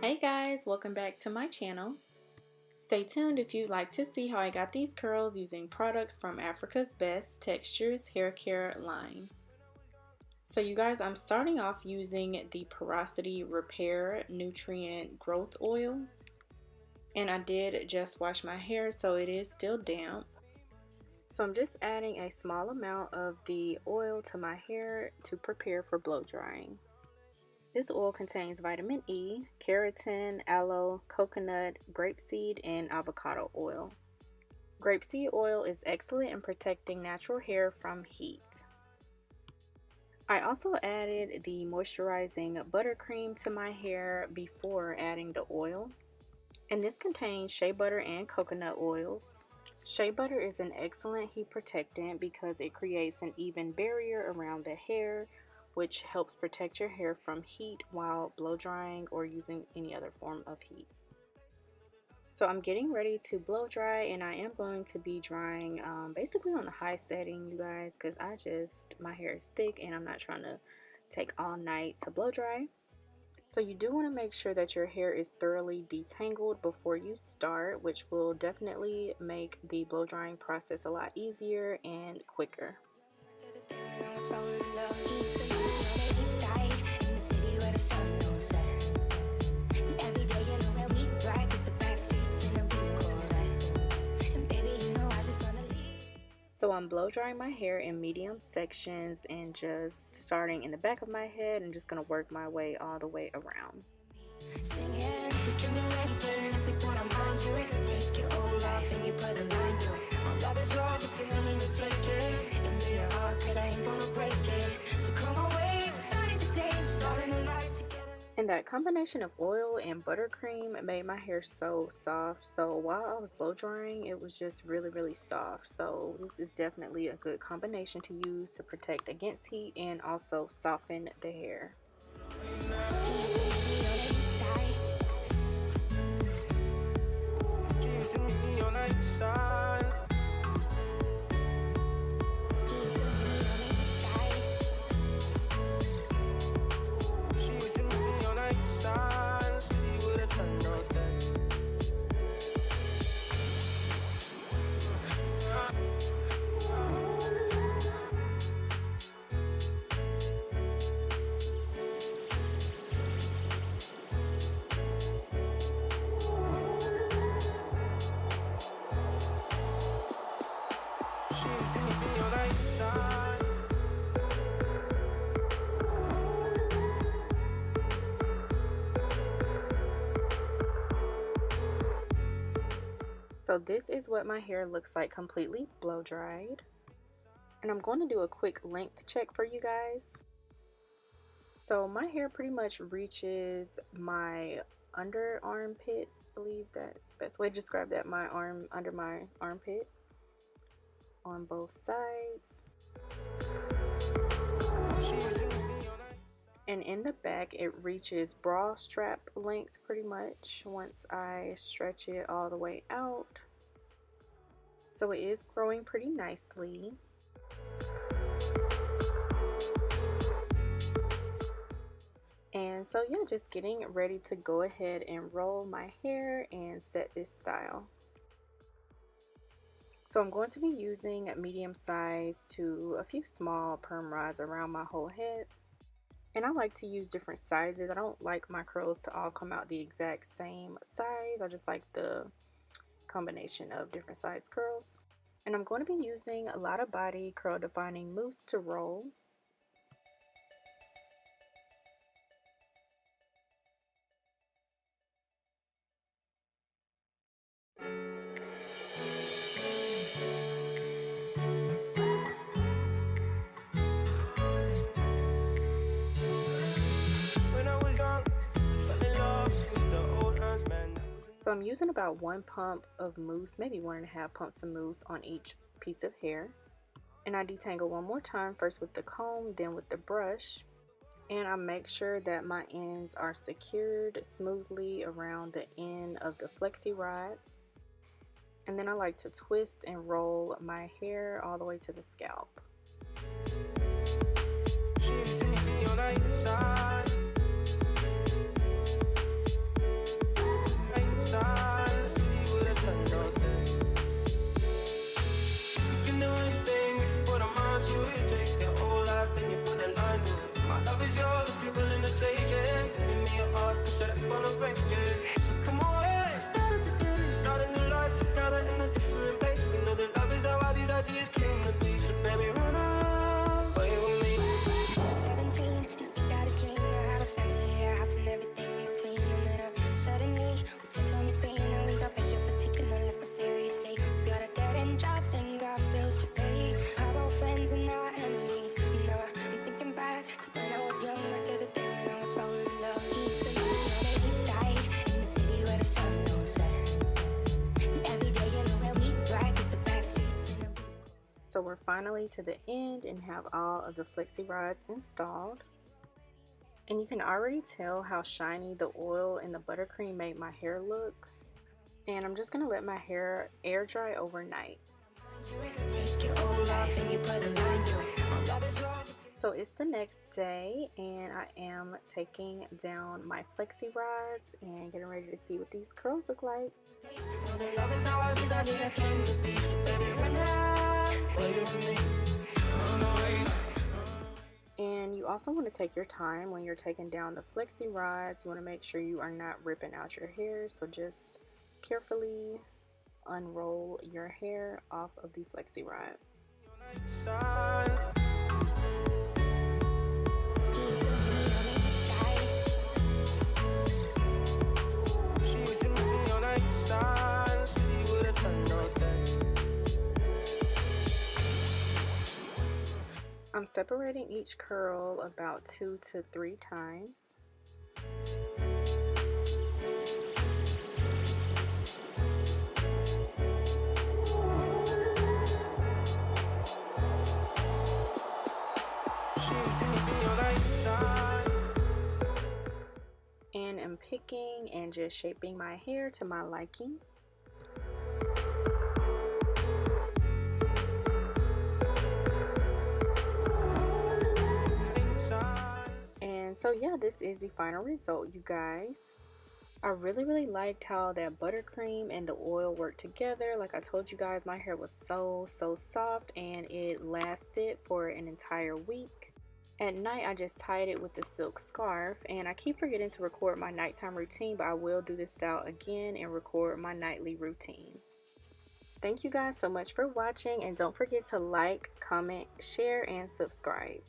Hey guys, welcome back to my channel. Stay tuned if you'd like to see how I got these curls using products from Africa's Best Textures hair care line. So you guys, I'm starting off using the Porosity Repair Nutrient Growth Oil. And I did just wash my hair, so it is still damp. So I'm just adding a small amount of the oil to my hair to prepare for blow drying. This oil contains vitamin E, keratin, aloe, coconut, grapeseed, and avocado oil. Grapeseed oil is excellent in protecting natural hair from heat. I also added the moisturizing buttercream to my hair before adding the oil. And this contains shea butter and coconut oils. Shea butter is an excellent heat protectant because it creates an even barrier around the hair, which helps protect your hair from heat while blow drying or using any other form of heat. So I'm getting ready to blow dry, and I am going to be drying basically on the high setting, you guys, because my hair is thick and I'm not trying to take all night to blow dry. So you do want to make sure that your hair is thoroughly detangled before you start, which will definitely make the blow drying process a lot easier and quicker. So I'm blow drying my hair in medium sections and just starting in the back of my head and just gonna work my way all the way around. And that combination of oil and buttercream made my hair so soft. So while I was blow drying, it was just really soft. So this is definitely a good combination to use to protect against heat and also soften the hair. So this is what my hair looks like completely blow dried. And I'm going to do a quick length check for you guys. So my hair pretty much reaches my under armpit. I believe that's the best way to describe that. My arm under my armpit on both sides. And in the back it reaches bra strap length pretty much once I stretch it all the way out. So it is growing pretty nicely. And so yeah, just getting ready to go ahead and roll my hair and set this style. So I'm going to be using medium size to a few small perm rods around my whole head. And I like to use different sizes. I don't like my curls to all come out the exact same size. I just like the combination of different size curls. And I'm going to be using a Lotta Body Curl Defining Mousse to roll. So I'm using about 1 pump of mousse, maybe 1.5 pumps of mousse on each piece of hair. And I detangle one more time, first with the comb, then with the brush. And I make sure that my ends are secured smoothly around the end of the Flexirod. And then I like to twist and roll my hair all the way to the scalp. we're finally to the end and have all of the Flexirods installed. And you can already tell how shiny the oil and the buttercream made my hair look. And I'm just going to let my hair air dry overnight. So it's the next day and I am taking down my Flexirods and getting ready to see what these curls look like. And you also want to take your time when you're taking down the Flexirods. You want to make sure you are not ripping out your hair, so just carefully unroll your hair off of the Flexirod. I'm separating each curl about 2 to 3 times. And I'm picking and just shaping my hair to my liking. And so yeah, this is the final result, you guys. I really liked how that buttercream and the oil worked together. Like I told you guys, my hair was so soft and it lasted for an entire week. At night, I just tied it with the silk scarf, and I keep forgetting to record my nighttime routine, but I will do this out again and record my nightly routine. Thank you guys so much for watching, and don't forget to like, comment, share, and subscribe.